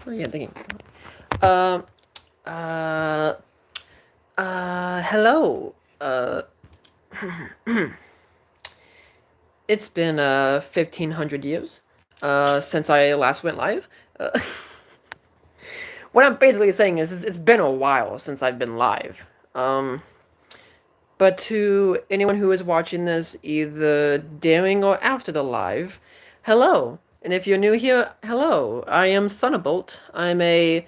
Yeah, thinking. Uh, Hello. It's been 1,500 years since I last went live. Uh, what I'm basically saying is it's been a while since I've been live. Um, but to anyone who is watching this either during or after the live, hello. And if you're new here, hello. I am ThunderBolt. I'm a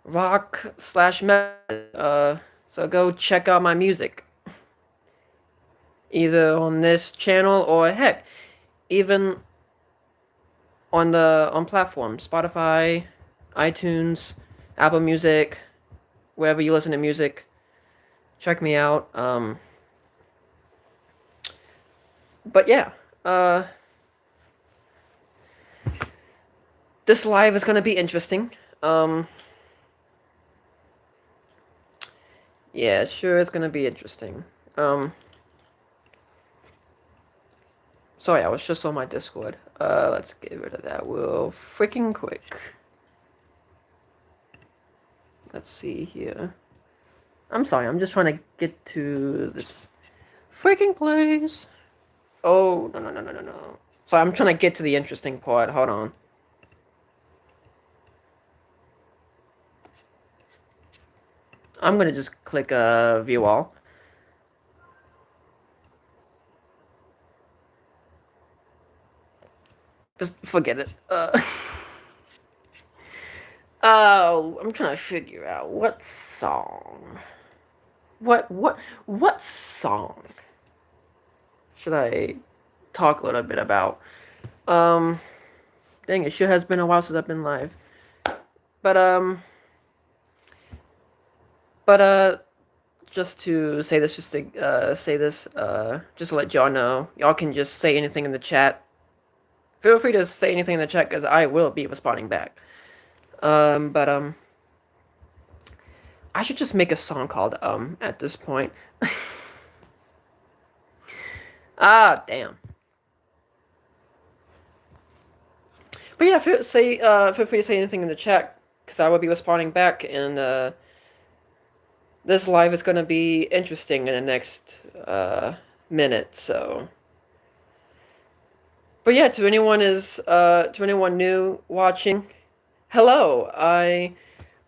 rock slash metal. So go check out my music, either on this channel or heck, even on platform Spotify, iTunes, Apple Music, wherever you listen to music. Check me out. But yeah, uh, this live is gonna be interesting. Um, yeah, sure, it's gonna be interesting. Sorry, I was just on my Discord. Let's get rid of that real freaking quick. Let's see here. I'm sorry, I'm just trying to get to this freaking place. Oh, no. So I'm trying to get to the interesting part. Hold on. I'm gonna just click view all. Just forget it. Oh, I'm trying to figure out what song. What song should I talk a little bit about? Dang, it sure has been a while since I've been live. But just to say this, just to let y'all know, y'all can just say anything in the chat. Feel free to say anything in the chat, because I will be responding back. I should just make a song called at this point. Ah, damn. But yeah, feel free to say anything in the chat, because I will be responding back, and this live is gonna be interesting in the next minute. So, but yeah, to anyone new watching, hello. I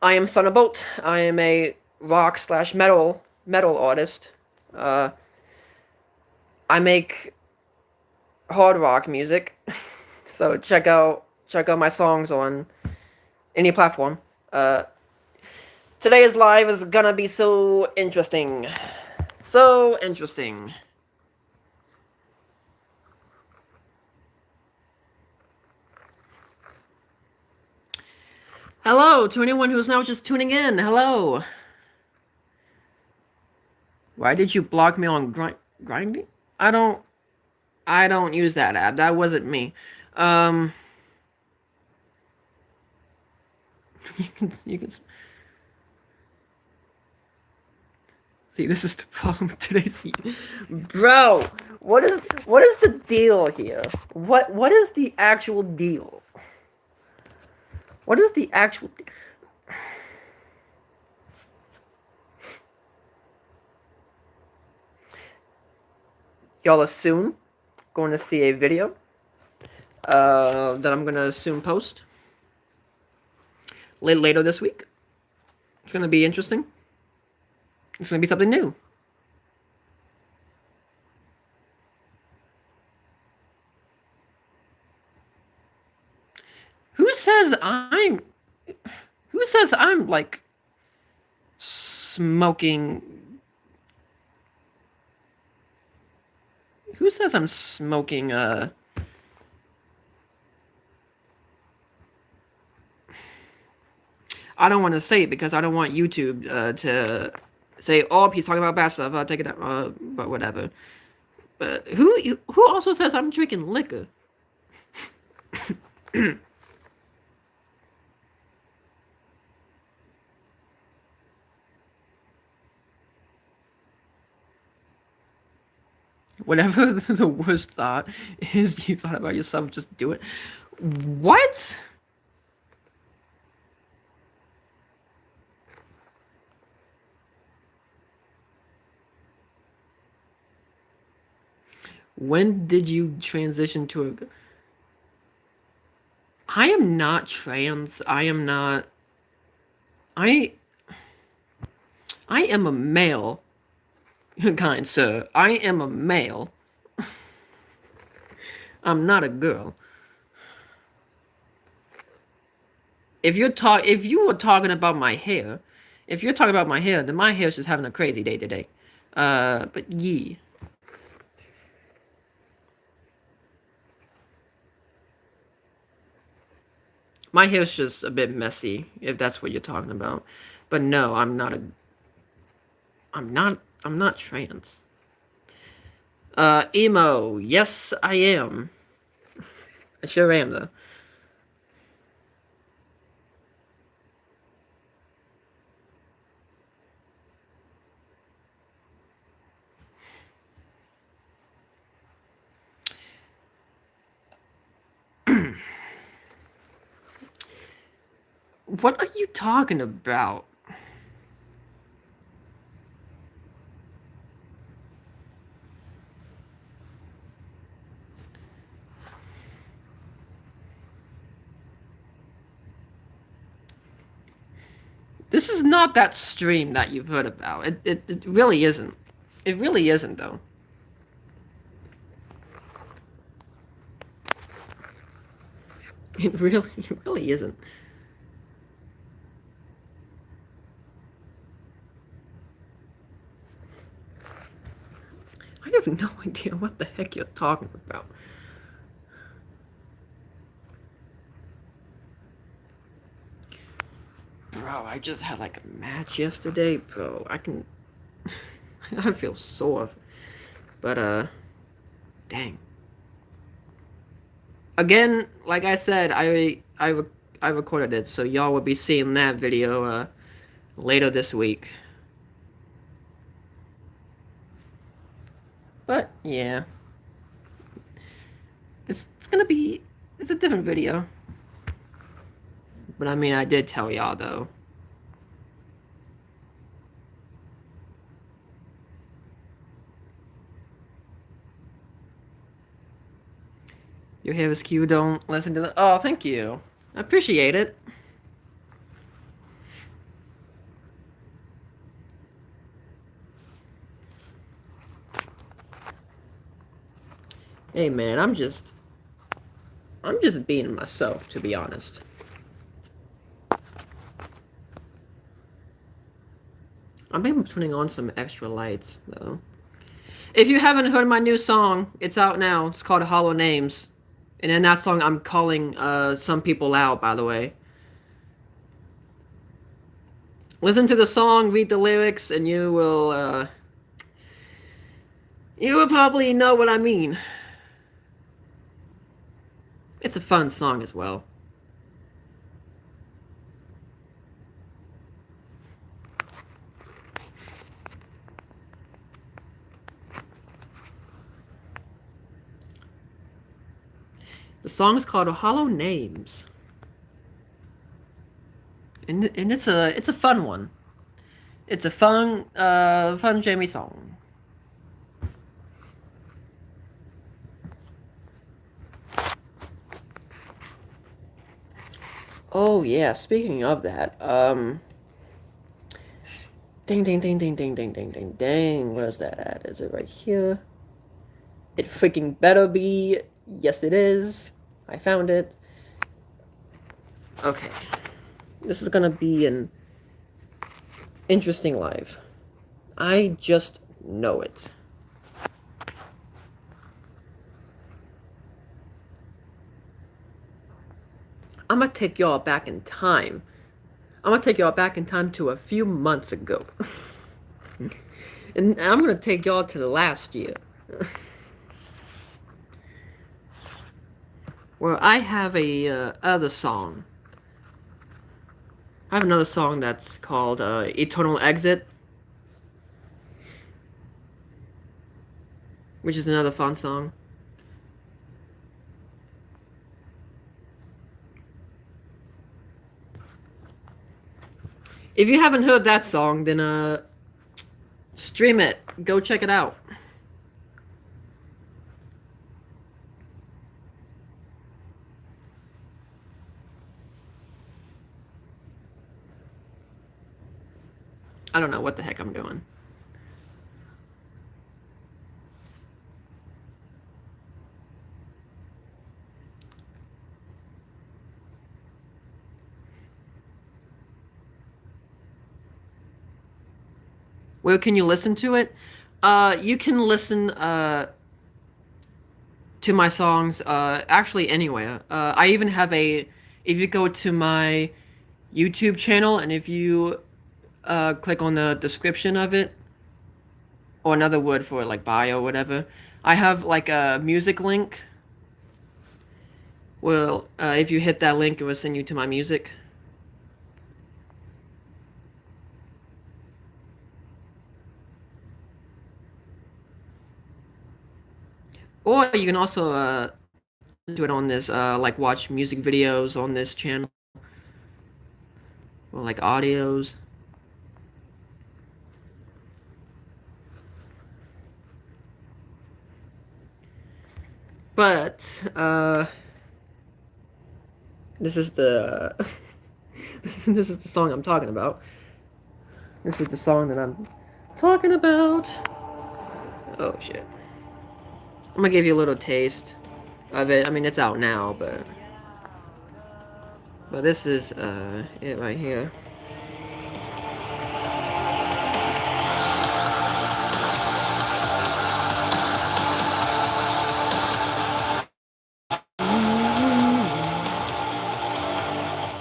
am ThunderBolt. I am a rock slash metal artist. I make hard rock music. So check out my songs on any platform. Today's live is gonna be so interesting. So interesting. Hello to anyone who's now just tuning in. Hello. Why did you block me on grinding? I don't use that app. That wasn't me. You can see, this is the problem with today's scene. Bro, what is the deal here? What is the actual deal? What is the actual Y'all are soon going to see a video that I'm gonna soon post later this week. It's gonna be interesting. It's gonna be something new. Who says I'm like smoking? Who says I'm smoking I don't want to say it, because I don't want YouTube to say, oh, he's talking about bad stuff. I'll take it out. But whatever. But who also says I'm drinking liquor? Whatever the worst thought is you thought about yourself, just do it. What? When did you transition to a... I am not trans. I am not... I... I am a male, kind sir. I am a male. I'm not a girl. If you were talking about my hair, if you're talking about my hair, then my hair's just having a crazy day today. But yeah. My hair's just a bit messy, if that's what you're talking about. But no, I'm not trans. Emo. Yes, I am. I sure am, though. What are you talking about? This is not that stream that you've heard about. It really isn't. It really isn't, though. It really isn't. I have no idea what the heck you're talking about. Bro, I just had like a match yesterday, bro. I feel sore. But, dang. Again, like I said, I recorded it, so y'all will be seeing that video, later this week. But, yeah. It's gonna be... It's a different video. But, I mean, I did tell y'all, though. Your hair is cute, don't listen to the... Oh, thank you. I appreciate it. Hey, man, I'm just being myself, to be honest. I'm maybe turning on some extra lights, though. If you haven't heard my new song, it's out now. It's called Hollow Names. And in that song, I'm calling some people out, by the way. Listen to the song, read the lyrics, and you will probably know what I mean. It's a fun song as well. The song is called Hollow Names. And it's a fun one. It's a fun Jamie song. Oh yeah, speaking of that, ding ding ding ding ding ding ding ding ding, where's that at? Is it right here? It freaking better be. Yes it is. I found it. Okay. This is gonna be an interesting live. I just know it. I'm gonna take y'all back in time. I'm gonna take y'all back in time to a few months ago. And I'm gonna take y'all to the last year. Where I have a other song. I have another song that's called Eternal Exit. Which is another fun song. If you haven't heard that song, then stream it. Go check it out. I don't know what the heck I'm doing. Where can you listen to it? You can listen to my songs actually anywhere. I even have a. If you go to my YouTube channel and if you click on the description of it, or another word for it, like bio or whatever, I have like a music link. Well, if you hit that link, it will send you to my music. Or you can also do it on this, like watch music videos on this channel, or like audios. But this is the this is the song I'm talking about. This is the song that I'm talking about. Oh shit! I'm gonna give you a little taste of it. I mean, it's out now, but this is it right here.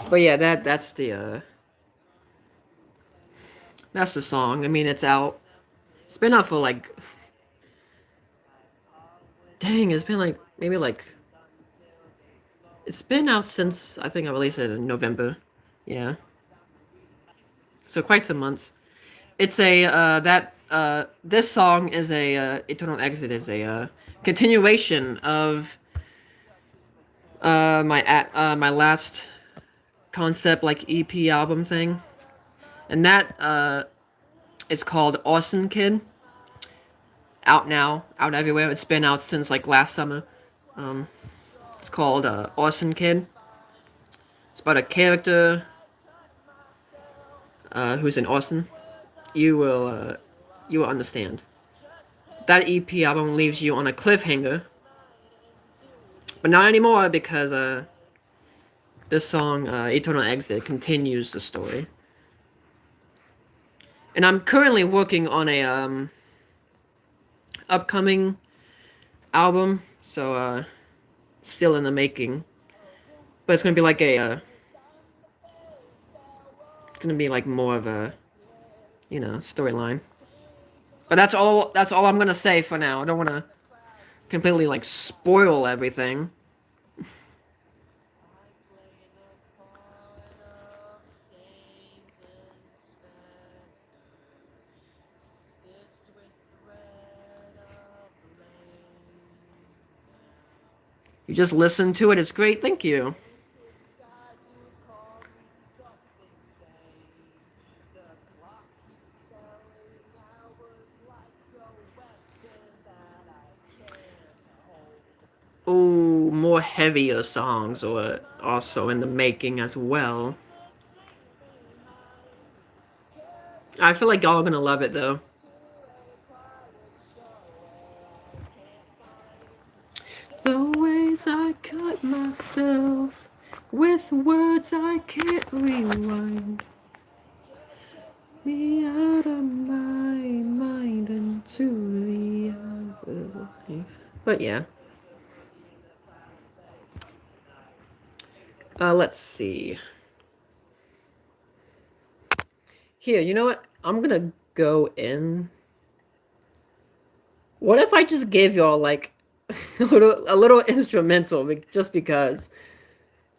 But yeah, that's the song. I mean, it's out. It's been out for like, dang, it's been like maybe like it's been out since I think I released it in November. Yeah, so quite some months. It's a this song is a Eternal Exit is a continuation of my last concept like EP album thing, and that it's called Austin Kid. Out now, out everywhere. It's been out since like last summer. It's called Austin Kid. It's about a character who's in Austin. You will understand. That EP album leaves you on a cliffhanger, but not anymore because this song Eternal Exit continues the story. And I'm currently working on a upcoming album, so still in the making. But it's gonna be like a it's gonna be like more of a storyline. But that's all I'm gonna say for now. I don't wanna completely like spoil everything. You just listen to it, it's great, thank you. Oh, more heavier songs are also in the making as well. I feel like y'all are gonna love it though. The ways I cut myself with words I can't rewind me out of my mind into the other life. But yeah. Let's see. Here, you know what? I'm gonna go in. What if I just gave y'all like a little instrumental just because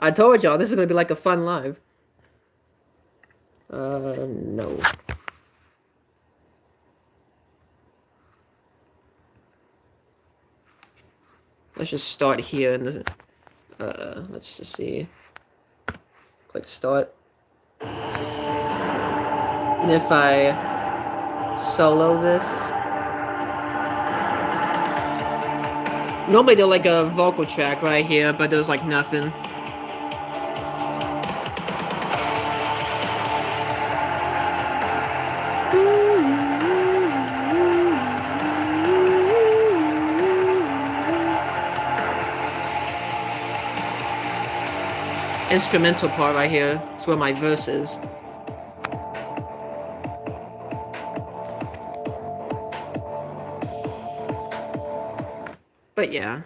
I told y'all this is gonna be like a fun live. No. Let's just start here and let's just see. Click start. And if I solo this, normally there's like a vocal track right here, but there's like nothing. instrumental part right here. It's where my verse is. But yeah,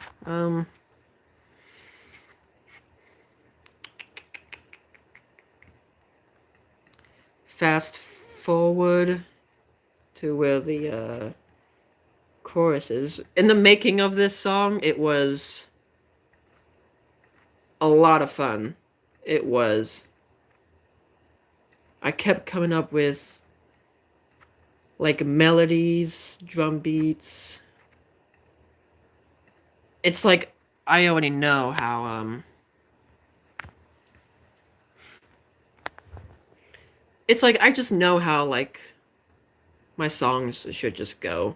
fast forward to where the chorus is. In the making of this song, it was a lot of fun. It was. I kept coming up with like melodies, drum beats. It's like I already know how it's like I just know how like my songs should just go.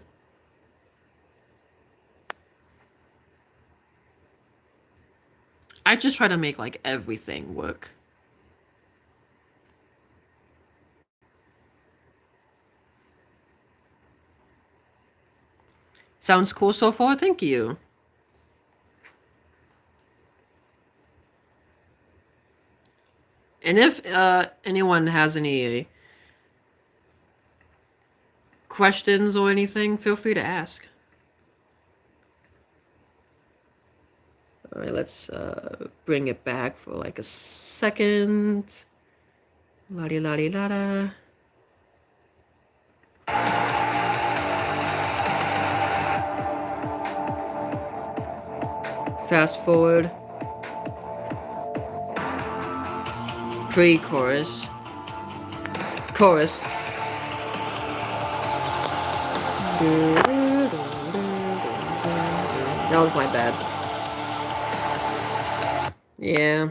I just try to make like everything work. Sounds cool so far, thank you. And if anyone has any questions or anything, feel free to ask. Alright, let's bring it back for like a second. La-di-la-di-la-da. Fast forward. Pre-chorus. Chorus. That was my bad. Yeah.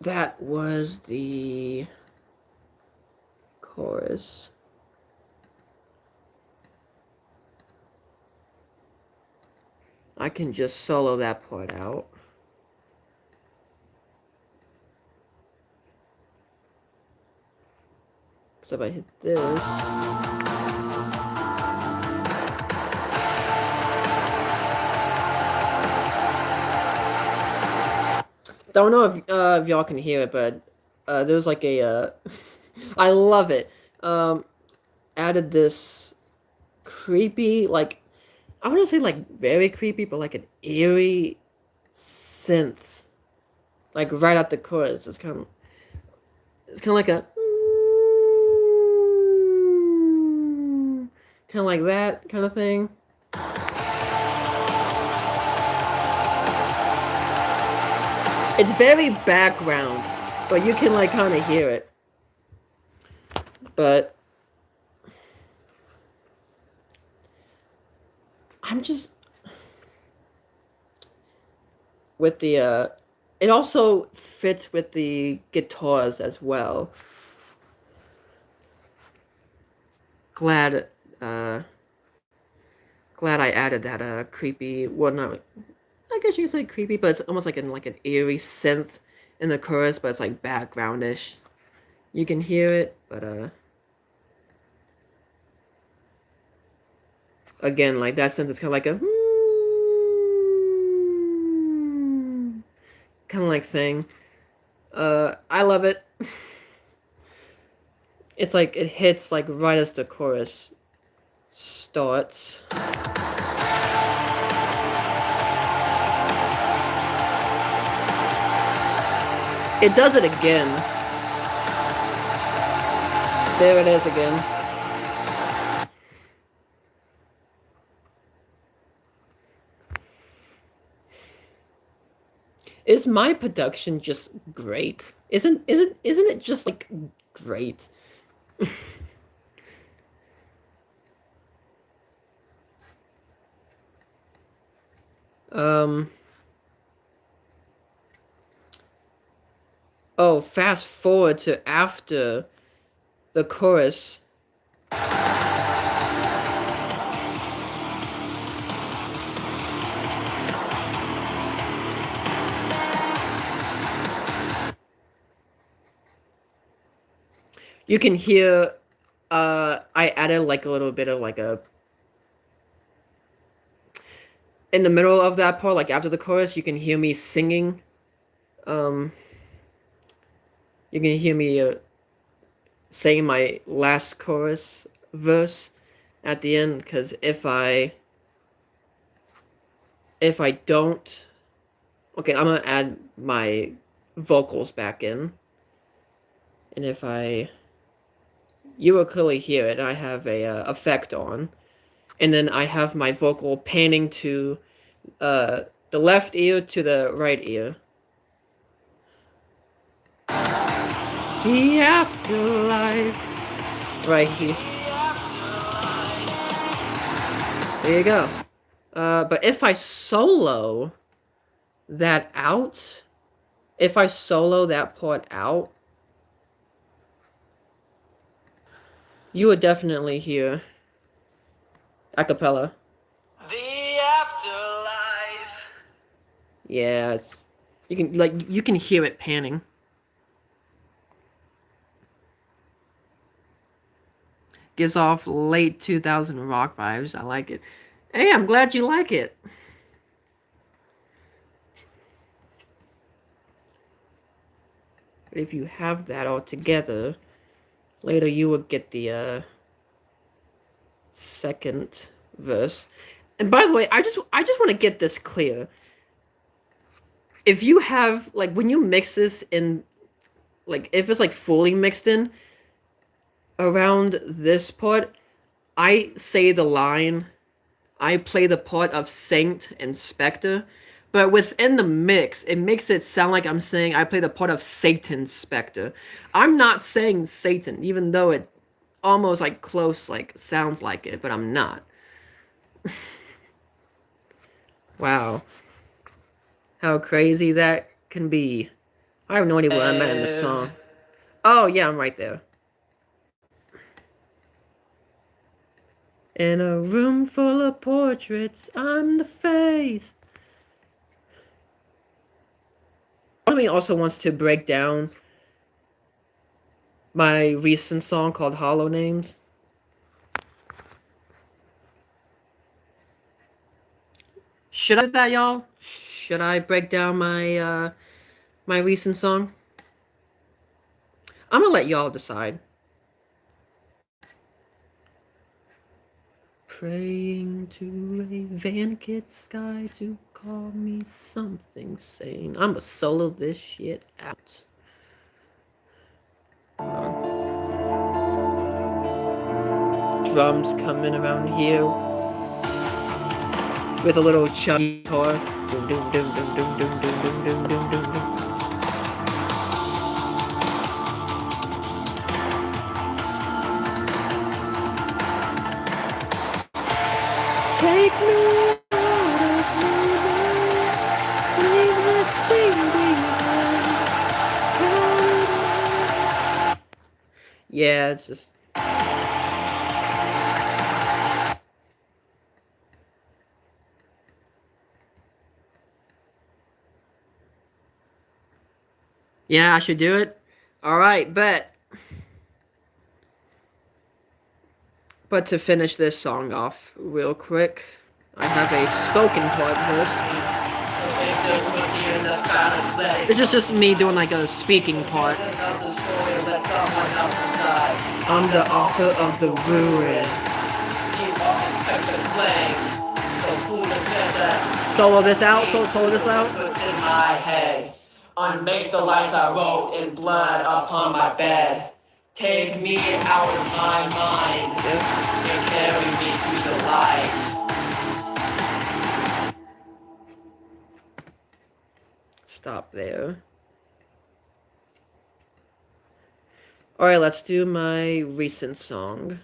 That was the chorus. I can just solo that part out. So if I hit this, don't know if y'all can hear it, but there's like a I love it. Added this creepy, like I wouldn't say like very creepy, but like an eerie synth, like right at the chorus. It's kind of like a kind of like that kind of thing. It's very background, but you can like kind of hear it. But I'm just with the it also fits with the guitars as well. Glad glad I added that creepy, well, not, I guess you could say creepy, but it's almost like an eerie synth in the chorus, but it's like backgroundish. You can hear it, but again, like that synth is kind of like a kind of like thing. I love it. It's like it hits like right as the chorus starts. It does it again. There it is again. Is my production just great? Isn't it just like great? Oh, fast forward to after the chorus. You can hear I added like a little bit of like a in the middle of that part, like after the chorus, you can hear me singing. Um, you can hear me saying my last chorus verse at the end. Because if I don't, okay, I'm gonna add my vocals back in, and if you will clearly hear it. I have a effect on, and then I have my vocal panning to uh the left ear to the right ear. The afterlife, right here. There you go. But if I solo that out, if I solo that part out, you would definitely hear a cappella. The afterlife. Yeah, it's you can hear it panning. Gives off late 2000 rock vibes. I like it. Hey, I'm glad you like it. If you have that all together, later you will get the second verse. And by the way, I just want to get this clear. If you have like when you mix this in, like if it's like fully mixed in around this part, I say the line, I play the part of Saint and Spectre, but within the mix, it makes it sound like I'm saying I play the part of Satan's Spectre. I'm not saying Satan, even though it almost like close, like sounds like it, but I'm not. Wow. How crazy that can be. I have no idea where I'm at in the song. Oh, yeah, I'm right there. In a room full of portraits, I'm the face. Part of me also wants to break down my recent song called Hollow Names. Should I do that, y'all? Should I break down my recent song? I'm gonna let y'all decide. Praying to a vacant sky to call me something sane. I'ma solo this shit out. Drums coming around here with a little chuggy guitar. Doom, doom, doom, doom, doom, doom, doom, doom, doom, doom, doom. Take me out of here, leave this thing behind. Yeah, it's just. Yeah, I should do it. Alright, bet. But to finish this song off real quick, I have a spoken part verse. This is just me doing like a speaking part. I'm the author of the ruin. Solo this out, solo this out. In my head, unmake the lies I wrote in blood upon my bed. Take me out of my mind and carry me to the light. Stop there. Alright, let's do my recent song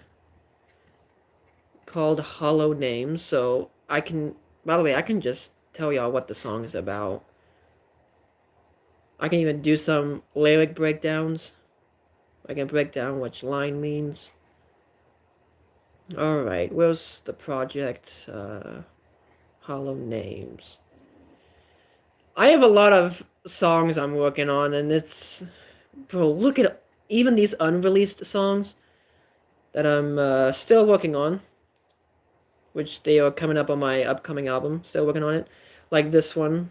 called Hollow Names. So I can, by the way, I can just tell y'all what the song is about. I can even do some lyric breakdowns. I can break down which line means. Alright, where's the project? Hollow Names. I have a lot of songs I'm working on, and it's... Bro, look at even these unreleased songs that I'm still working on. which they are coming up on my upcoming album. Still working on it. Like this one.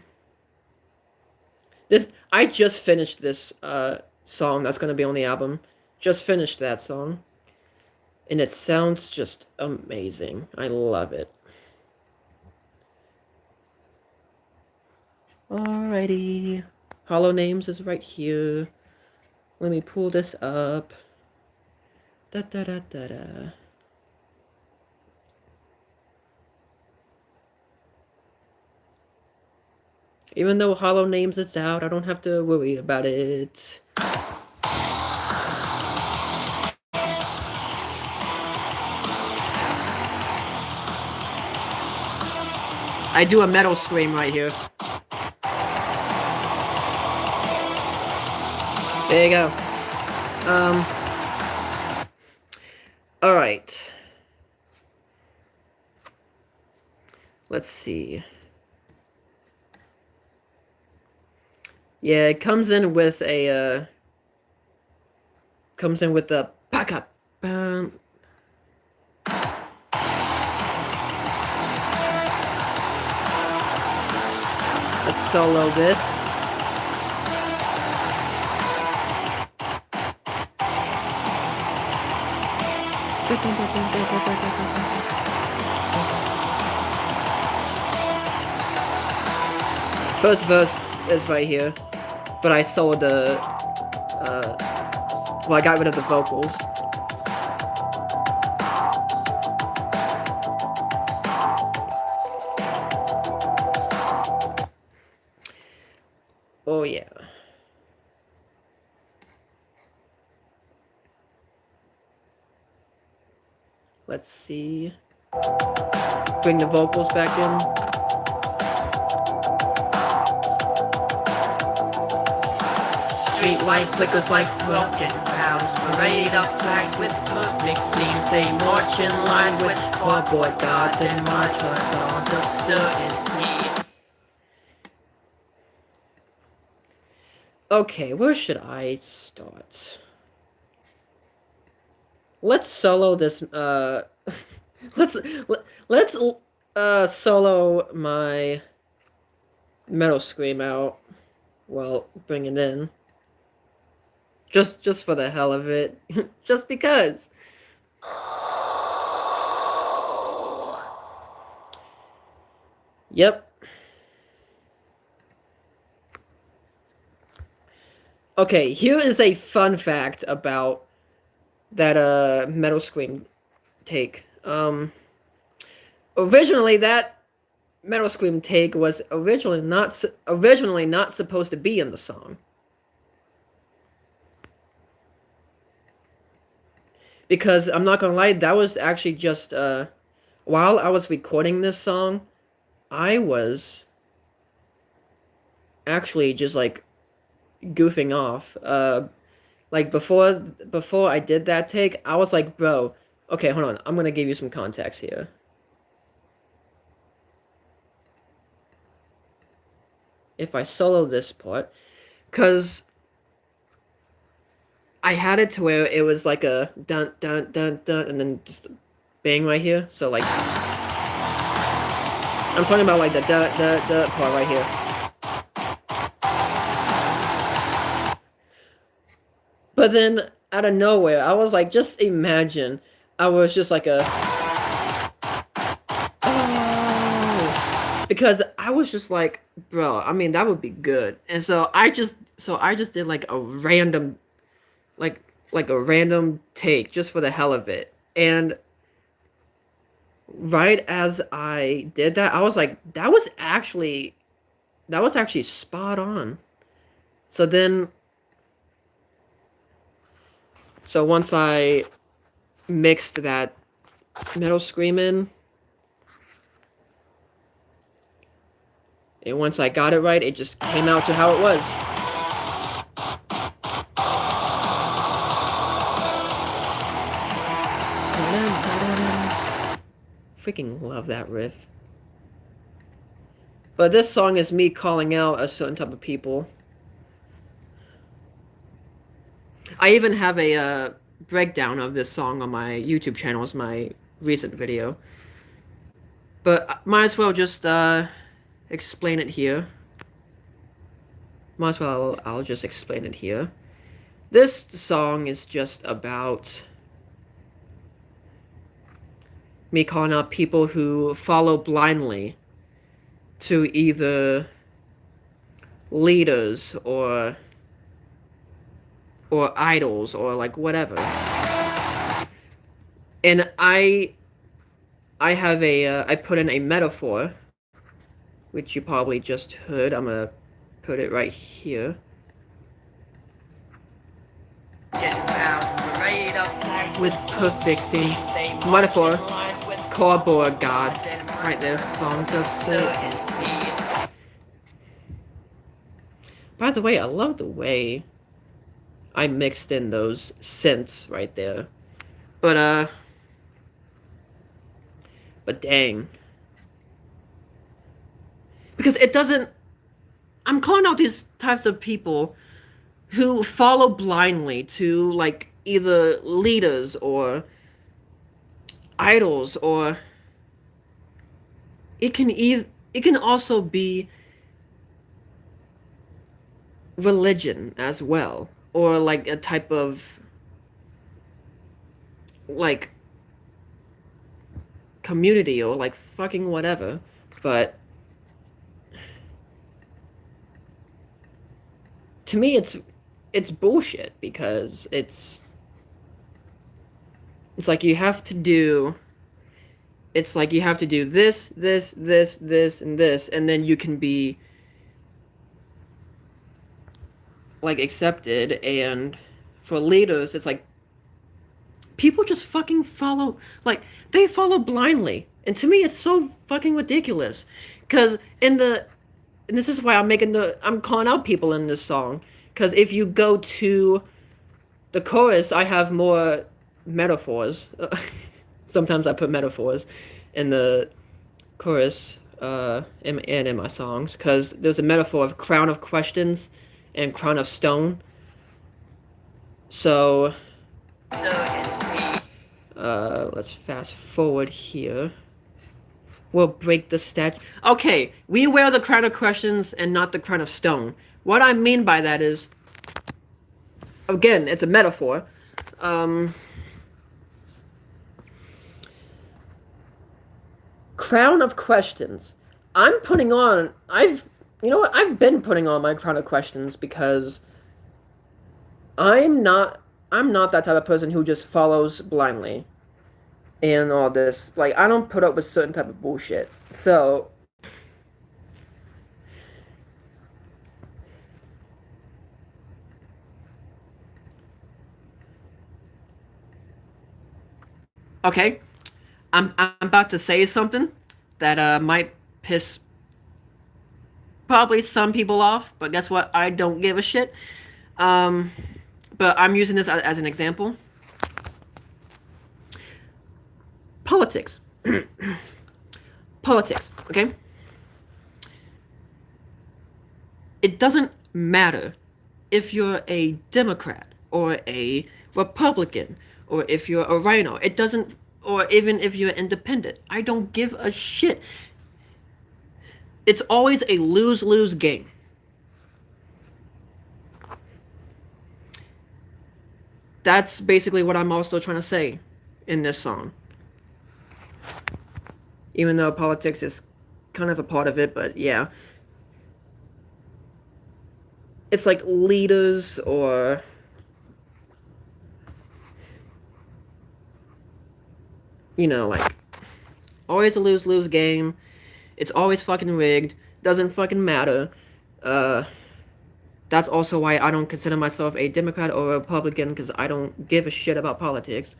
This I just finished this song that's gonna be on the album. Just finished that song. And it sounds just amazing. I love it. Alrighty. Hollow Names is right here. Let me pull this up. Da da da da da. Even though Hollow Names is out, I don't have to worry about it. I do a metal scream right here. There you go. Alright. Let's see. Yeah, it comes in with a, comes in with the pack up. Let's solo this. First verse is right here, but I soloed the, well, I got rid of the vocals. Oh yeah. Let's see. Bring the vocals back in. Street light flickers like broken crowds. Parade of flags with perfect scenes. They march in line with cardboard gods and march for songs of certainty. Okay, where should I start? Let's solo this, let's solo my metal scream out. Well, bring it in. Just for the hell of it. Just because. Yep. Okay, here is a fun fact about that metal scream take. Originally that metal scream take was originally not supposed to be in the song. Because I'm not gonna lie, that was actually just while I was recording this song, I was actually just like goofing off. Like before I did that take, I was like, bro, okay, hold on, I'm gonna give you some context here. If I solo this part, because I had it to where it was like a dun dun dun dun and then just a bang right here. So like I'm talking about like the dun part right here. But then out of nowhere, I was like, just imagine I was just like a oh, because I was just like, bro, I mean that would be good. And so I just did like a random like a random take just for the hell of it. And right as I did that, I was like, that was actually spot on. So then once I mixed that metal scream in, and once I got it right, it just came out to how it was. Freaking love that riff. But this song is me calling out a certain type of people. I even have a breakdown of this song on my YouTube channel as my recent video. But might as well just explain it here. Might as well I'll just explain it here. This song is just about me calling out people who follow blindly to either leaders or idols or like whatever. And I have I put in a metaphor, which you probably just heard. I'm gonna put it right here. With perfect scene. Metaphor. Cardboard gods. Right there. Songs of Soul. By the way, I love the way I mixed in those synths right there. But dang. Because it doesn't... I'm calling out these types of people who follow blindly to, like, either leaders or idols, or it can also be religion as well, or like a type of like community or like fucking whatever. But to me it's bullshit, because it's like you have to do this, and this, and then you can be like accepted. And for leaders, it's like people just fucking follow, like they follow blindly, and to me it's so fucking ridiculous. Because and this is why I'm calling out people in this song, because if you go to the chorus, I have more metaphors. Sometimes I put metaphors in the chorus and in my songs, because there's a metaphor of crown of questions and crown of stone. So let's fast forward here. We'll break the statue. Okay, we wear the crown of questions and not the crown of stone. What I mean by that is, again, it's a metaphor. Crown of questions. You know what? I've been putting on my crown of questions, because I'm not that type of person who just follows blindly and all this. Like, I don't put up with certain type of bullshit. So okay, I'm about to say something that might piss probably some people off, but guess what? I don't give a shit. But I'm using this as an example. Politics. Politics, okay? It doesn't matter if you're a Democrat or a Republican, or if you're a rhino. It doesn't, or even if you're independent. I don't give a shit. It's always a lose-lose game. That's basically what I'm also trying to say in this song. Even though politics is kind of a part of it, but yeah. It's like leaders or like always a lose-lose game. It's always fucking rigged. Doesn't fucking matter. That's also why I don't consider myself a Democrat or a Republican, because I don't give a shit about politics.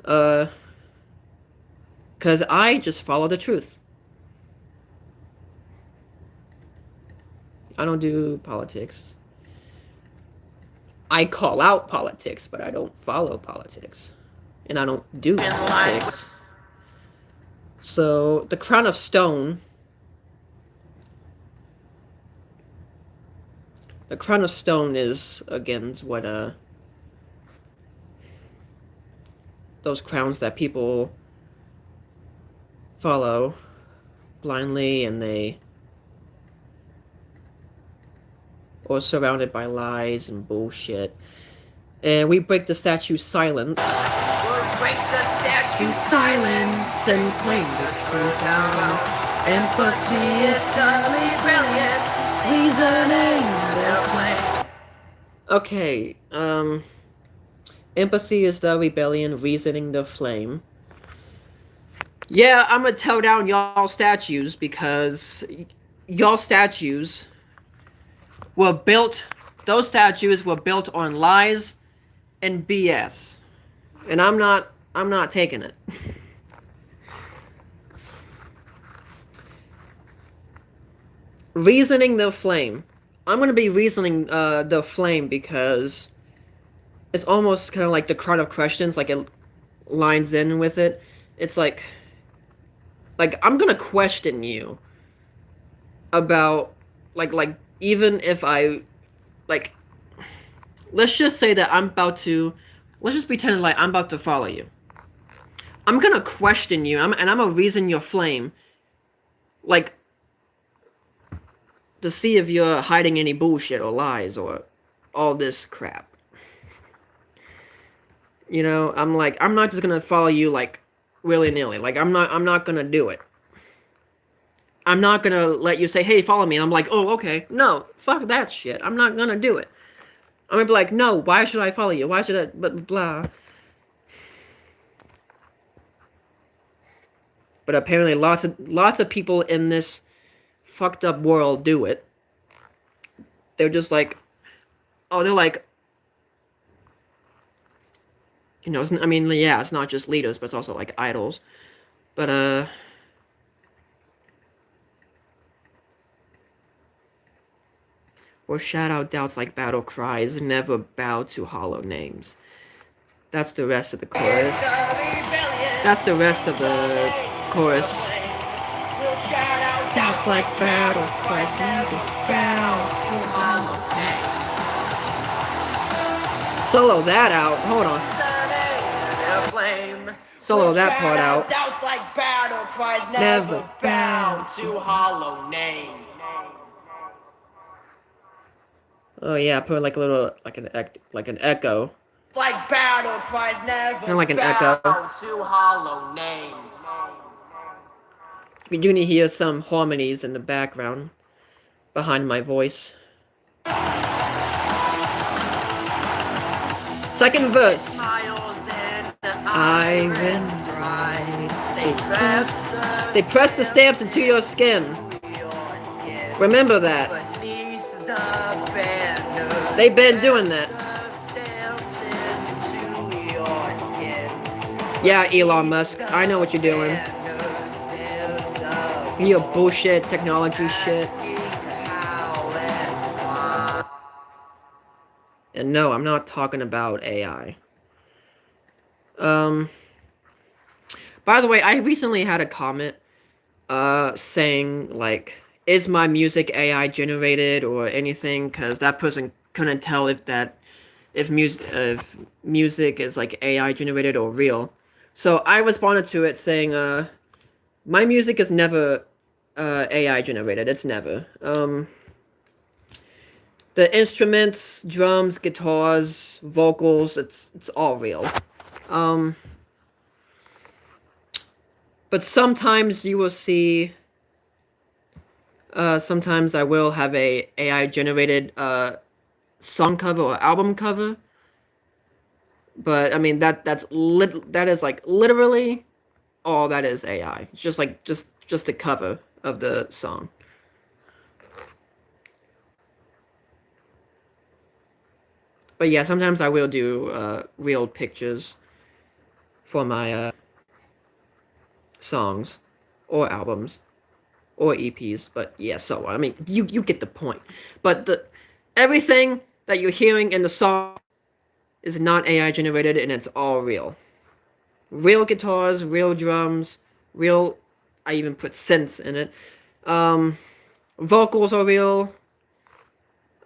Because I just follow the truth. I don't do politics. I call out politics, but I don't follow politics. And I don't do politics. So, the crown of stone... The crown of stone is, again, what, those crowns that people follow blindly and they or surrounded by lies and bullshit. And we break the statue's silence. We'll break the statue's silence and claim the truth out. Empathy is the rebellion, Reasoning the flame. Okay, empathy is the rebellion, reasoning the flame. Yeah, I'm gonna tear down y'all statues because y'all statues were built, those statues were built on lies and BS. And I'm not taking it. Reasoning the flame. I'm gonna be reasoning the flame because it's almost kind of like the Crown of Questions, like it lines in with it. It's like I'm gonna question you about like even if I like let's just say that let's just pretend like I'm about to follow you. I'm gonna question you, and I'm gonna reason your flame, like, to see if you're hiding any bullshit or lies or all this crap. You know, I'm not just gonna follow you like willy-nilly. Like I'm not gonna do it. I'm not gonna let you say, hey, follow me, and I'm like, oh, okay. No, fuck that shit. I'm not gonna do it. I'm gonna be like, no, why should I follow you? Why should I, blah. But apparently lots of people in this fucked up world do it. They're just like, oh, they're like, you know, I mean, yeah, it's not just leaders, but it's also like idols. But, or shout out doubts like battle cries, never bow to hollow names. That's the rest of the chorus. That's the rest of the chorus. Doubts like battle cries, never bow to hollow names. Solo that out. Hold on. Solo that part out. Doubts like battle cries, never bow to hollow names. Oh yeah, put like a little like an echo. Like battle cries, never Kind of like an bow echo. to hollow names. You do need to hear some harmonies in the background behind my voice. Second verse. Iron bright. They press the stamps into your skin. Remember that. They've been doing that. Yeah, Elon Musk, I know what you're doing. Your bullshit technology shit. And no, I'm not talking about AI. By the way, I recently had a comment saying like, is my music AI generated or anything? Because that person couldn't tell if music is like AI generated or real. So I responded to it saying, my music is never AI generated. It's never. The instruments, drums, guitars, vocals, it's all real. But sometimes you will see, sometimes I will have a AI generated song cover or album cover. But I mean that is like literally all that is AI. It's just like just the cover of the song. But yeah, sometimes I will do real pictures for my songs or albums or EPs. But yeah, so I mean you get the point. But everything that you're hearing in the song is not AI generated and it's all real. Real guitars, real drums, real, I even put synths in it. Vocals are real.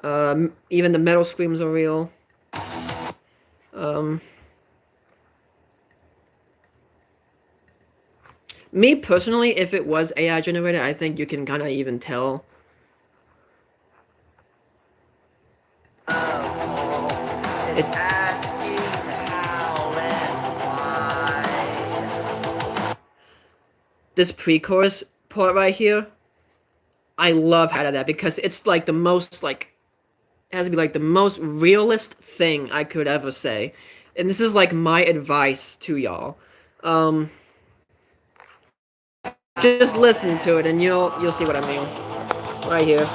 Even the metal screams are real. Me personally, if it was AI generated, I think you can kind of even tell. It's asking how and why. This pre-chorus part right here, I love how that because it's like the most like it has to be like the most realist thing I could ever say, and this is like my advice to y'all. Um, just listen to it and you'll see what I mean. Right here.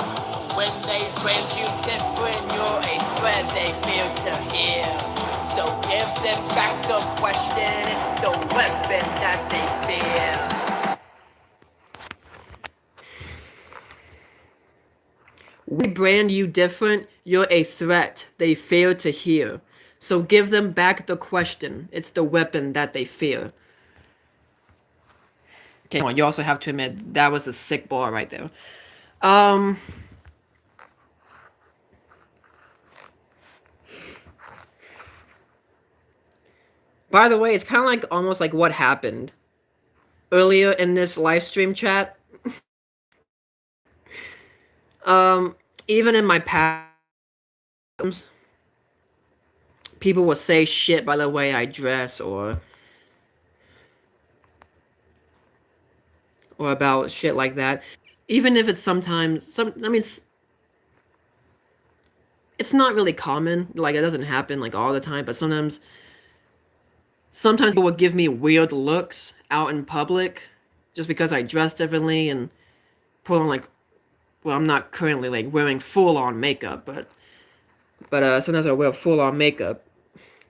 When they brand you different, you're a threat they fail to hear. So give them back the question, it's the weapon that they fear. We brand you different, you're a threat they fail to hear. So give them back the question, it's the weapon that they fear. Okay, come on, you also have to admit that was a sick bar right there. Um, by the way, it's kind of like almost like what happened earlier in this live stream chat. Um, even in my past, people will say shit by the way I dress or about shit like that. Even if it's sometimes I mean it's not really common, like it doesn't happen like all the time, but sometimes people will give me weird looks out in public just because I dress differently and put on like well, I'm not currently like wearing full on makeup, but sometimes I wear full on makeup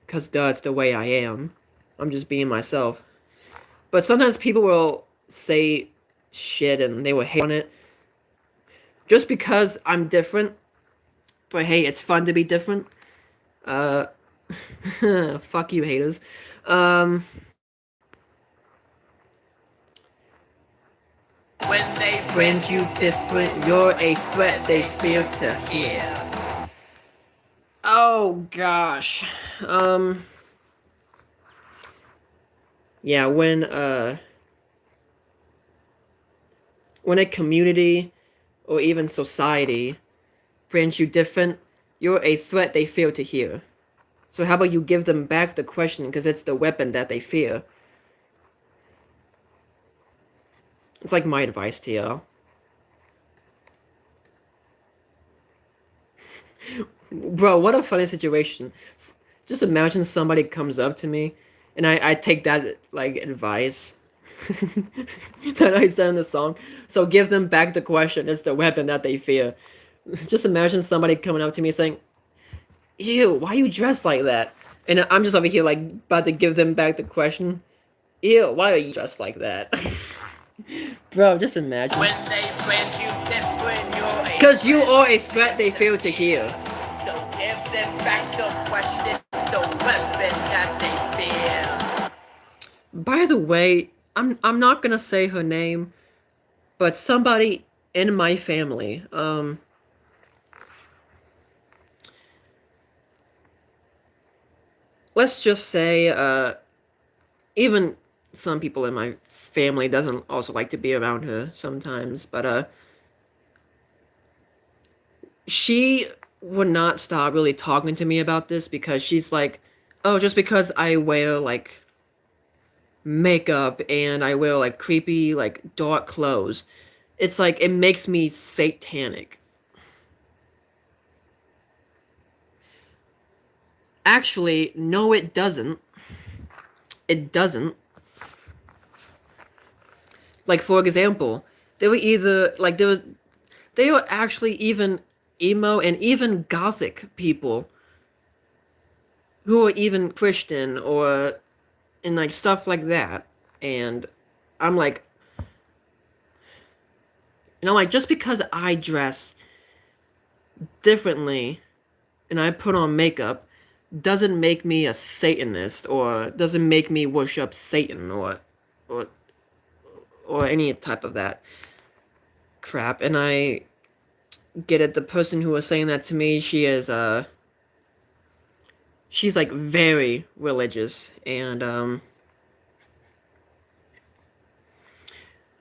because that's the way I am. I'm just being myself. But sometimes people will say shit and they will hate on it just because I'm different. But hey, it's fun to be different. Uh, fuck you, haters. Um, When they brand you different, you're a threat they fear to hear. Oh gosh. Yeah, when a community or even society brands you different, you're a threat they fail to hear. So how about you give them back the question because it's the weapon that they fear. It's like my advice to y'all. Bro, what a funny situation. Just imagine somebody comes up to me and I take that like advice that I said in the song. So give them back the question. It's the weapon that they fear. Just imagine somebody coming up to me saying, "Ew, why you dressed like that?" And I'm just over here like about to give them back the question. Ew, why are you dressed like that? Bro, just imagine. When they brand you different, you're a Because you are a threat they fail to hear. So give them back the question, it's the weapon that they fear. By the way, I'm not gonna say her name, but somebody in my family, let's just say, even some people in my family doesn't also like to be around her sometimes, but she would not stop really talking to me about this because she's like, oh, just because I wear like makeup and I wear like creepy like dark clothes, it's like it makes me satanic. Actually, no, it doesn't. It doesn't. Like for example, they were either like they were actually even emo and even gothic people who are even Christian or and like stuff like that. And I'm like, just because I dress differently and I put on makeup doesn't make me a Satanist or doesn't make me worship Satan or or any type of that crap. And I get it. The person who was saying that to me, she's like very religious and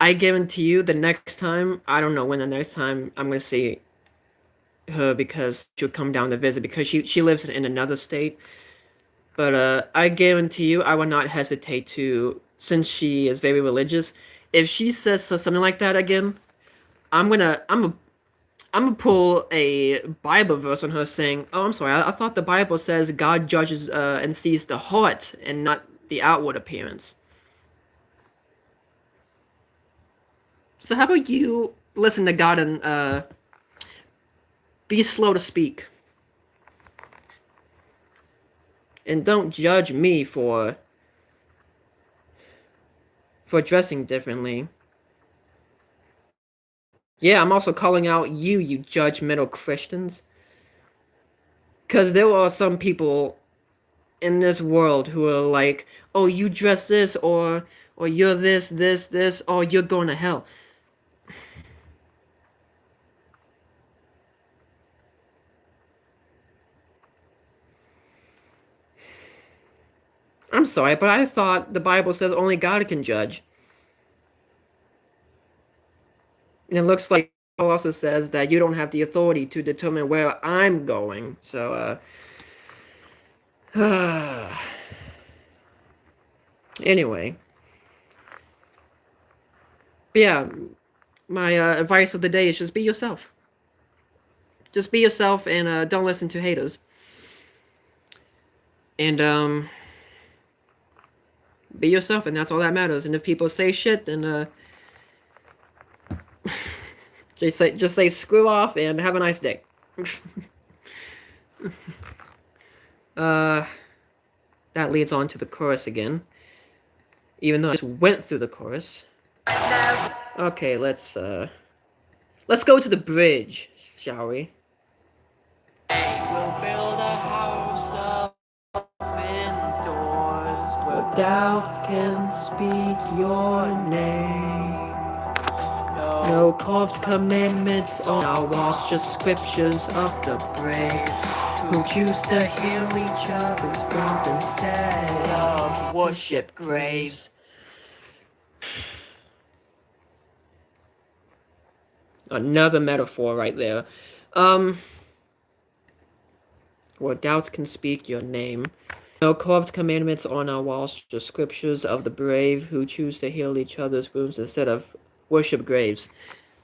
I guarantee you, the next time, I don't know when the next time I'm gonna see her because she'll come down to visit because she lives in another state. But I guarantee you, I will not hesitate to, since she is very religious. If she says something like that again, I'm gonna pull a Bible verse on her saying, "Oh, I'm sorry. I thought the Bible says God judges and sees the heart and not the outward appearance." So how about you listen to God and be slow to speak, and don't judge me for dressing differently. Yeah, I'm also calling out you, you judgmental Christians, because there are some people in this world who are like, "Oh, you dress this, or you're this, or you're going to hell." I'm sorry, but I thought the Bible says only God can judge. And it looks like it also says that you don't have the authority to determine where I'm going. So, anyway. But yeah, my advice of the day is just be yourself. Just be yourself and don't listen to haters. And, be yourself, and that's all that matters. And if people say shit, then, just say screw off and have a nice day. uh, that leads on to the chorus again. Even though I just went through the chorus. Okay, let's go to the bridge, shall we? We'll build a house of open doors where Doubts can speak your name. No carved commandments on our walls, just scriptures of the brave who choose to heal each other's wounds instead of worship graves. Another metaphor right there. Where doubts can speak your name. No carved commandments on our walls, just scriptures of the brave who choose to heal each other's wounds instead of worship graves.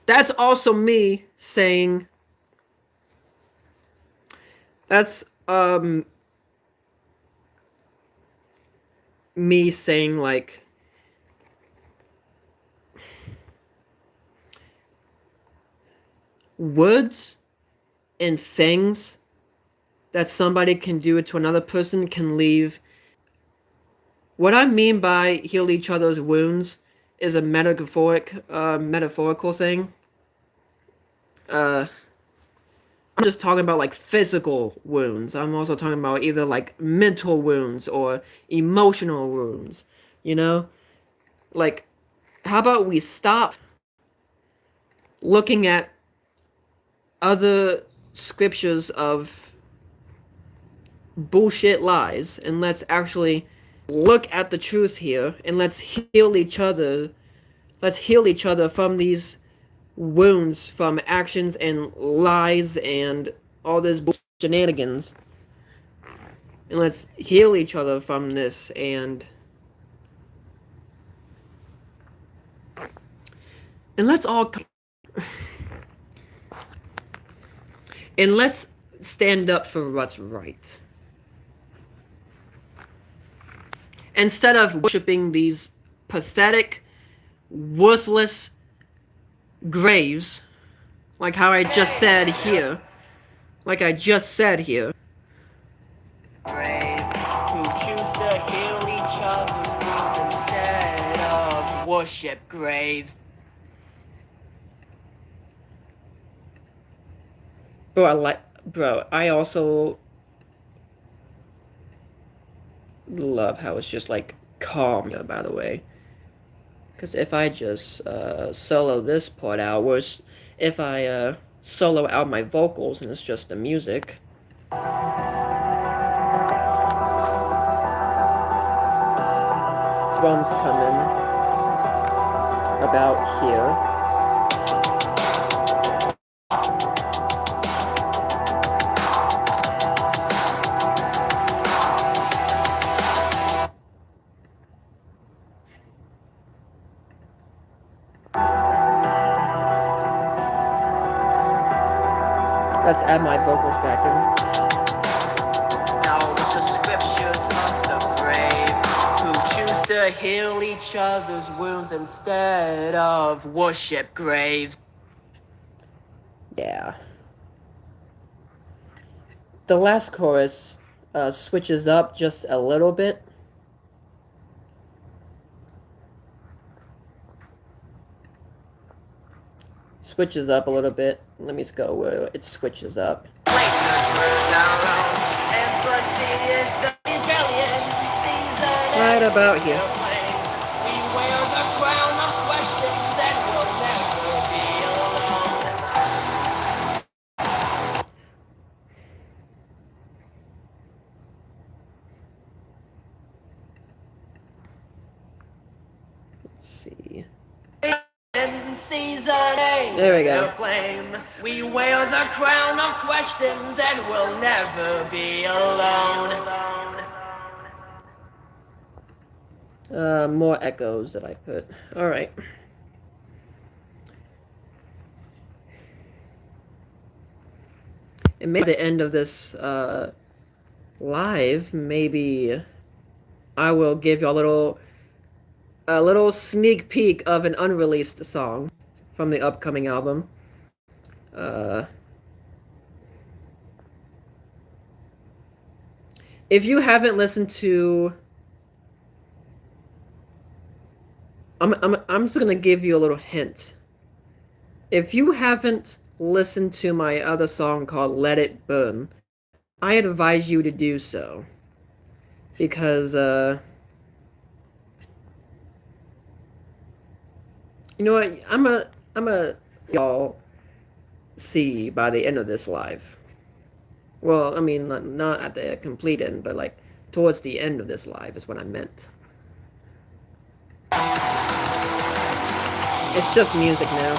That's also me saying. That's me saying like words and things that somebody can do to another person can leave. What I mean by heal each other's wounds is a metaphorical thing. I'm just talking about like physical wounds. I'm also talking about either like mental wounds or emotional wounds. You know? Like, how about we stop looking at other scriptures of bullshit lies and let's actually look at the truth here and let's heal each other. Let's heal each other from these wounds, from actions and lies and all this shenanigans. And let's heal each other from this and let's all and let's stand up for what's right. Instead of worshiping these pathetic, worthless graves, like how I just said here, Brave who choose to heal each other's wounds instead of worship graves. Bro, I also love how it's just like calm, by the way. Because if I just solo this part out, whereas if I solo out my vocals and it's just the music. Drums come in. about here. Let's add my vocals back in. Now it's the scriptures of the brave who choose to heal each other's wounds instead of worship graves. Yeah. The last chorus switches up just a little bit. Switches up a little bit. Let me just go where it switches up. Right about here. Let's see. There we go. We wear the crown of questions and we'll never be alone. More echoes that I put. Alright. And maybe at the end of this live, maybe I will give you a little sneak peek of an unreleased song from the upcoming album. If you haven't listened to, I'm just gonna give you a little hint. If you haven't listened to my other song called "Let It Burn," I advise you to do so, because you know what, I'm a y'all see by the end of this live. Well, I mean, not at the complete end, but like towards the end of this live is what I meant. It's just music now.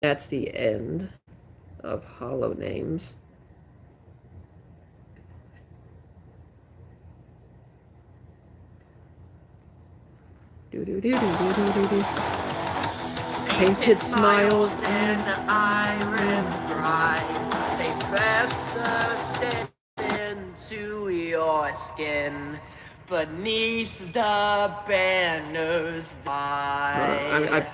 That's the end of Hollow Names. Painted smiles and iron bright. They press the stick into your skin. Beneath the banners I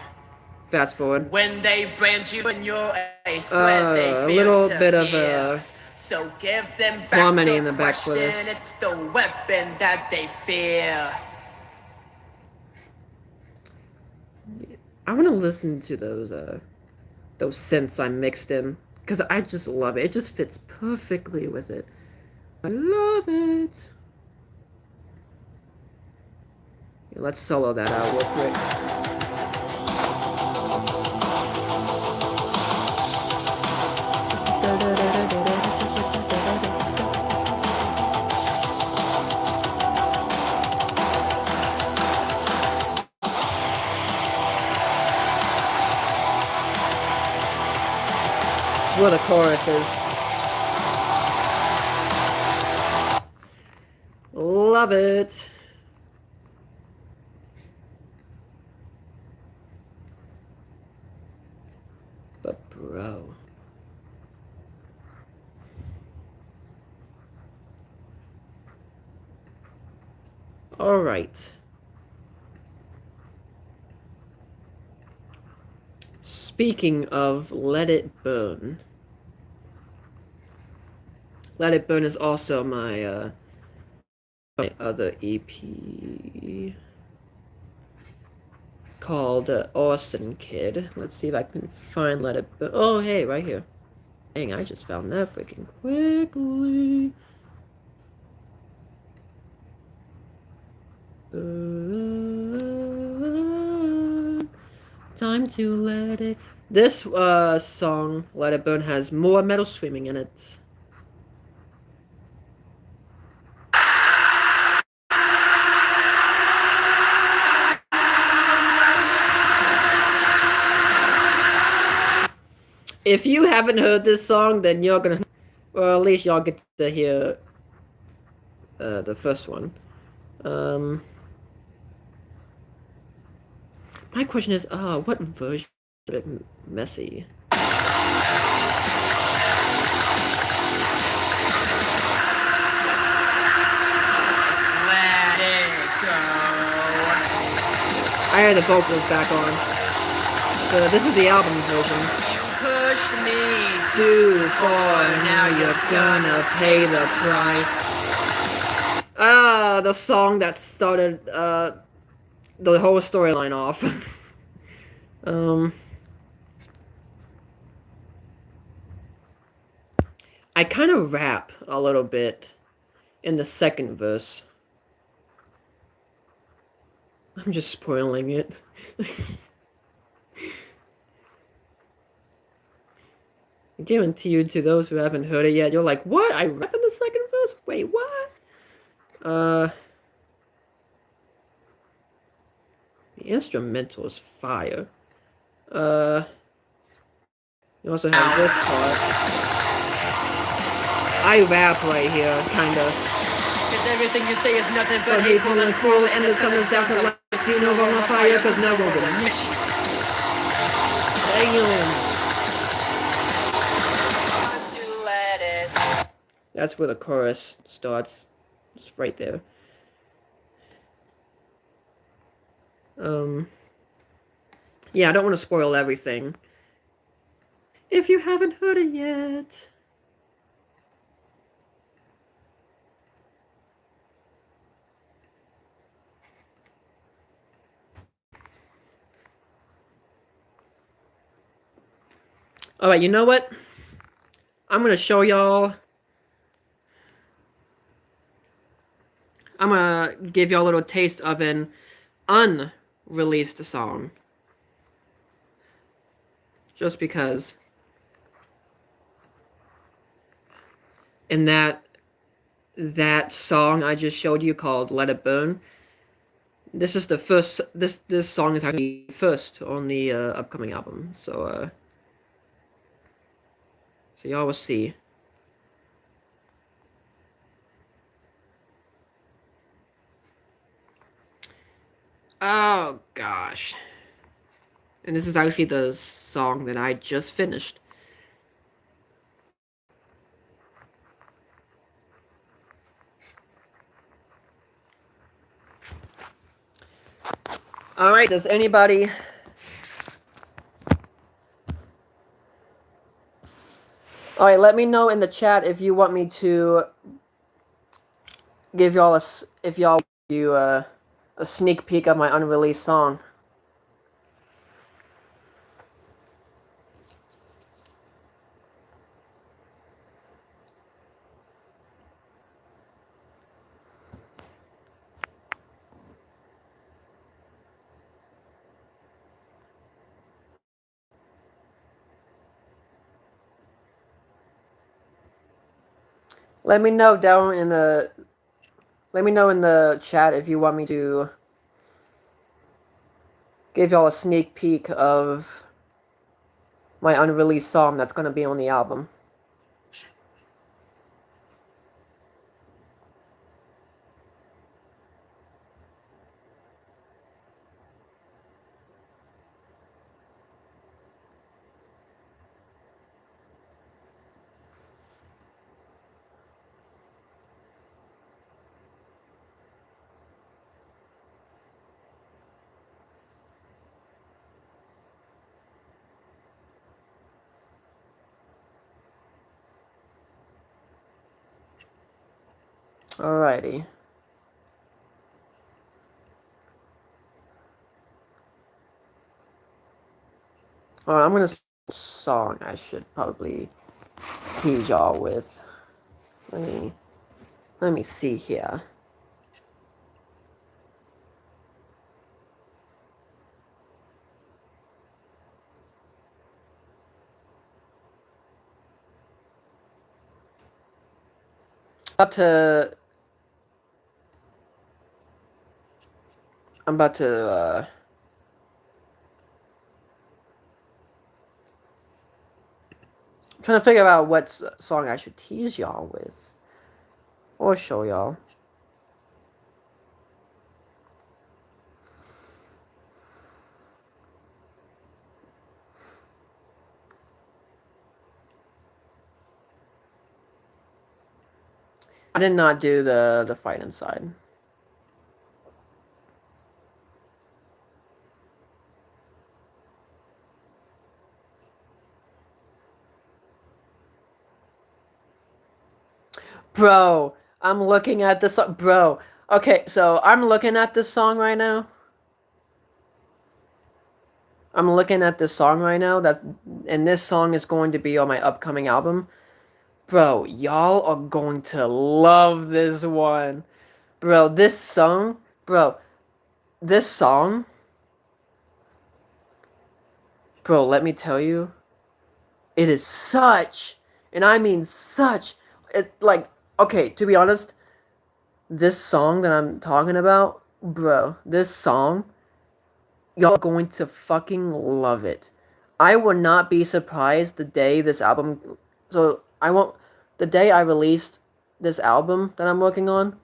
fast forward. When they brand you in your threat, they A feel little to bit of fear. So give them back harmony the in the back for question. this. It's the weapon that they fear. I want to listen to those synths I mixed in, because I just love it. It just fits perfectly with it. I love it. Yeah, let's solo that out real quick. Where the chorus is. Love it. But bro. Alright. Speaking of Let It Burn. Let It Burn is also my other EP called Austin Kid. Let's see if I can find Let It Burn. Oh, hey, right here. Dang, I just found that freaking quickly. Time to let it. This song, Let It Burn, has more metal screaming in it. if you haven't heard this song, then you're gonna, well, at least y'all get to hear the first one. Um, my question is, what version of it messy? Let it go. I had the vocals back on. So this is the album version. You pushed me Too far, now you're gonna pay the price. The song that started the whole storyline off. I kind of rap a little bit in the second verse. I'm just spoiling it. I guarantee you, to those who haven't heard it yet, you're like, what? I rap in the second verse? Wait, what? The instrumental is fire. You also have this part. I rap right here, kinda. Cause everything you say is nothing but But hateful and cruel, and the sun is down to life. You know I'm on fire, cause now we're gonna miss you. Damn. That's where the chorus starts. It's right there. Yeah, I don't want to spoil everything. If you haven't heard it yet. Alright, you know what? I'm gonna show y'all. I'm gonna give y'all a little taste of an unreleased song. Just because. In that song I just showed you called Let It Burn, this is the first, this song is actually first on the upcoming album. So y'all will see. Oh gosh. And this is actually the song that I just finished. Alright, does anybody... Alright, let me know in the chat if you want me to give y'all a sneak peek of my unreleased song. Let me know down in the... Let me know in the chat if you want me to give y'all a sneak peek of my unreleased song that's gonna be on the album. Alrighty. Alright, I'm gonna song I should probably tease y'all with. Let me see here. I'm about to I'm trying to figure out what song I should tease y'all with. Or show y'all. I did not do the fight inside. Bro, I'm looking at this bro. Okay, so I'm looking at this song right now. I'm looking at this song right now and this song is going to be on my upcoming album. Bro, y'all are going to love this one. Bro, this song, bro, let me tell you, it is such, and I mean such, it, like, okay, to be honest, this song that I'm talking about, bro, this song, y'all are going to fucking love it. I would not be surprised the day this album, so I won't, the day I released this album that I'm working on,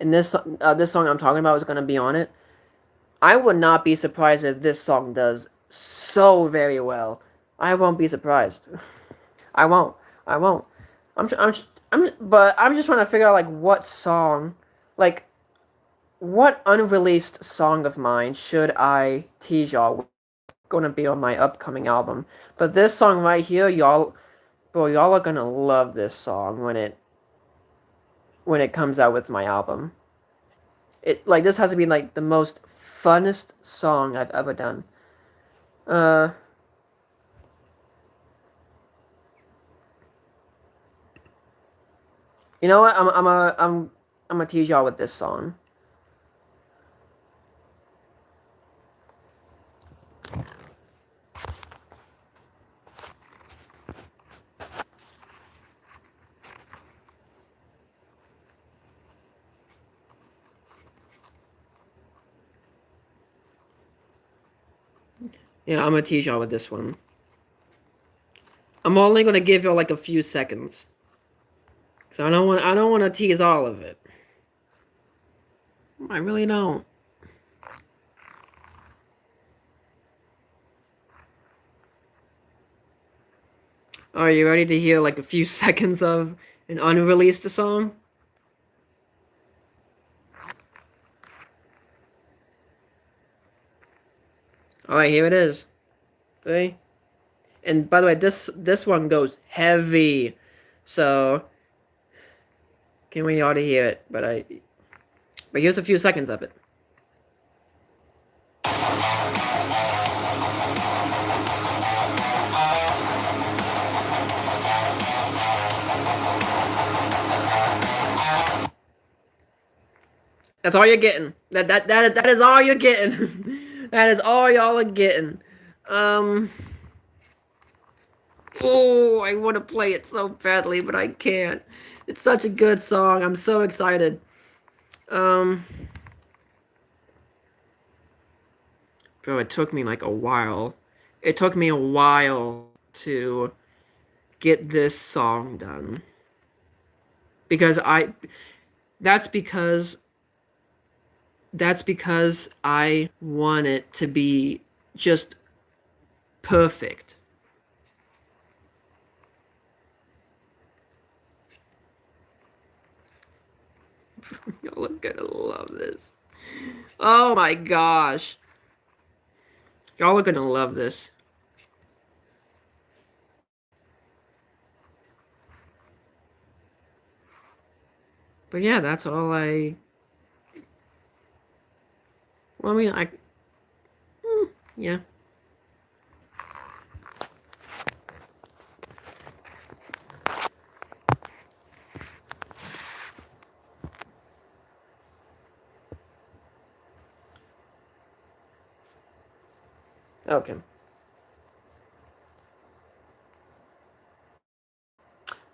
and this song I'm talking about is gonna be on it. I would not be surprised if this song does so very well. I won't be surprised. I won't. I won't. But I'm just trying to figure out like what song, like what unreleased song of mine should I tease y'all with gonna be on my upcoming album. But this song right here, y'all, bro, y'all are gonna love this song when it comes out with my album. It like this has to be like the most funnest song I've ever done. Uh, you know what? I'm gonna tease y'all with this song. Yeah, I'm gonna tease y'all with this one. I'm only gonna give y'all like a few seconds, cause I don't want to tease all of it. I really don't. Are you ready to hear like a few seconds of an unreleased song? All right, here it is. See? And by the way, this one goes heavy, so can't wait y'all to hear it. But here's a few seconds of it. That's all you're getting. That is all you're getting. That is all y'all are getting. Um. Oh, I want to play it so badly, but I can't. It's such a good song. I'm so excited. Um. Bro, it took me like a while. It took me a while to get this song done. Because I. That's because. That's because I want it to be just perfect. Y'all are gonna love this. Oh my gosh. Y'all are gonna love this. But yeah, that's all I. Well, I mean, yeah. Okay.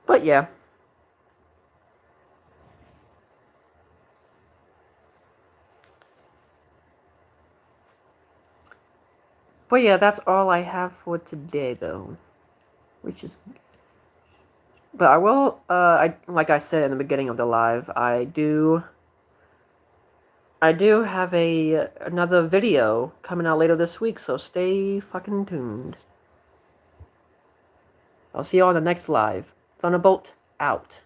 But yeah. But yeah, that's all I have for today, though. Which is But I will, like I said in the beginning of the live, I do have another video coming out later this week, so stay fucking tuned. I'll see you on the next live. ThunderBolt out.